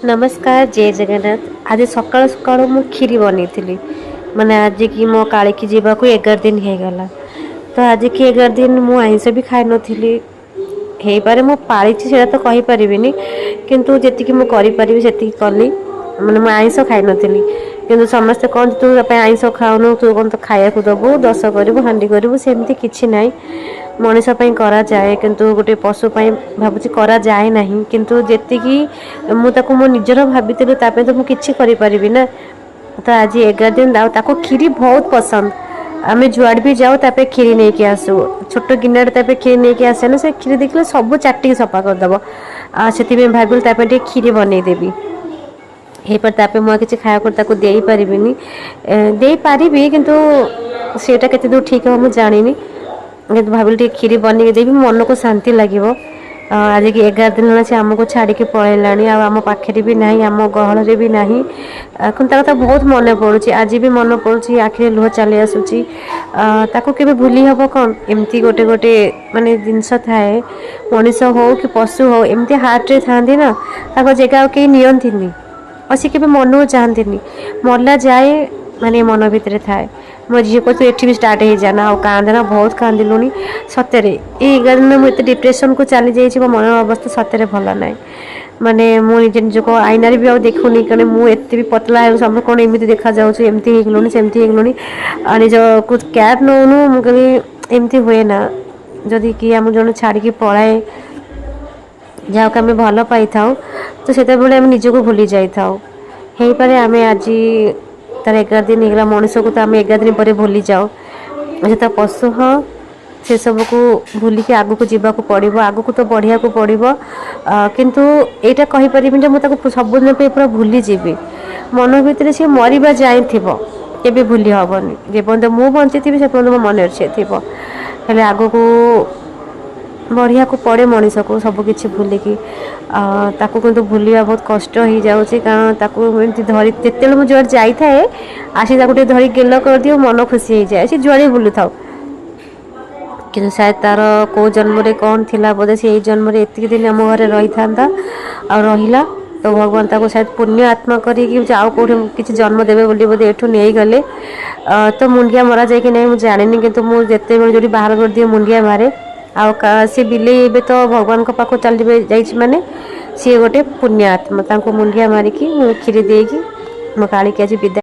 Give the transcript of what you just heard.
नमस्कार जय जगन्नाथ। आज सकाल सकाल मु खीरी बनई माने आज की मो काली की जीवा को 11 दिन हो गला। तो आज की 11 दिन मु आइंस भी खाई नथिली। हे पारे मु पाली से तो कहि परिबिनी किंतु जेतिकी मु करि परिबि सेतिकी कली। माने मु आइंस खाई नथिली किंतु समस्त कहते तू आइंस खाऊनु तू कौन तो खाया दबु दस करू हांडी करू सेमती किछि नाही। मनीष करा जाए किंतु गोटे पशु भावुची करा जाए नहीं किंतु जेतिकी मुझे मो निजर भाभी तो मुझे किसी करि ना। तो आज 11 दिन ताको खीरी बहुत पसंद। आम जुआड़ भी जाऊ तापे खीरी नहीं कि आसू छोट गिनार तापे खीरी नहीं कि आसे ना से खीरी देखले सब चाटी सफा करदब से भाविल खीरी बनईदेवी हे पर तापे मुझे किसी खाया दे पारिनी दे पारि किंतु सेटा केते दूर ठीक हो मुझे जानी किंतु भाविल खीरी बनई देवी मन को शांति लगे। आज की 11 दिन है आमको छाड़ी पलैला आम पाखे भी ना आम गहल भी ना कथा बहुत मन पड़ुची आज भी मन पड़ुची आखिरे लुह चली आसूची के भूली हम कौन एमती गोटे गोटे माने जिनस थाए मनीष हो कि पशु हो एमती हार्टे था ना जगह कहीं नियंती और सी के मन चाहती मरला जाए माने मन भितर थाए मो झी को तू एठी भी स्टार्ट हो जाना आ कांदना बहुत कांदिलुनी सतरे ये 11 दिन मुझे डिप्रेशन को चली जाइए मो मन अवस्था सतरे भल ना माने मु निजे निज को आईनारे भी देखुनी कहीं मुझे भी पतला है सब कौन एमती देखा जाऊँ एमती होगलुनी सेमती होगलुनी निज को केयर नौनु मुझे एमती हुए ना जदि कि आम जन छाड़ी पलाए जहाँ को आम भल पाई था तो से निजक भूली जाता हो पारे आम आज तार 11 दिन होगा मनीष को तो आम 11 दिन पर भूली जाओ जो पशु हाँ से सब को भूल के आगू को जीवाक पड़ो आगू को तो बढ़िया को पड़ो किंतु यहाँ कहीपर मुझे सबुदिन पूरा भूली जीवी मन भितर सी मरवा जाए के भूली हेनी जेपर्यंत मु बंची थी से पर्यटन मो मन अच्छे थी आगू को बढ़िया को पड़े मनीष को सबकि भूलिकी ताकू किंतु भूलिया बहुत कष्ट हो जाऊँगी कारण ताकूमती धरी जिते मुझे जुआड़े जाए आसी धरी गेल कर दियो मन खुशी हो जाए सी जुआड़े बुलू था कि शायद तार कौ जन्म कौन थिला बोधे से जन्म एतिक दिन आम घर रही था आ रहा तो भगवान ताको शायद पुण्य आत्मा करी आउ कौटे किसी जन्म देवे बोली बोधे एठू नहीं गले तो मुंडिया मरा जाए कि नहीं मुझे जानी किंतु मुझे जो बाहर कर दिए मुंडिया मारे सी बिले तो भगवान को पाख चल जाने सी गोटे पुण्य आत्मा मुंडिया मारिकी खीरी देकी मो काली की आज विदा।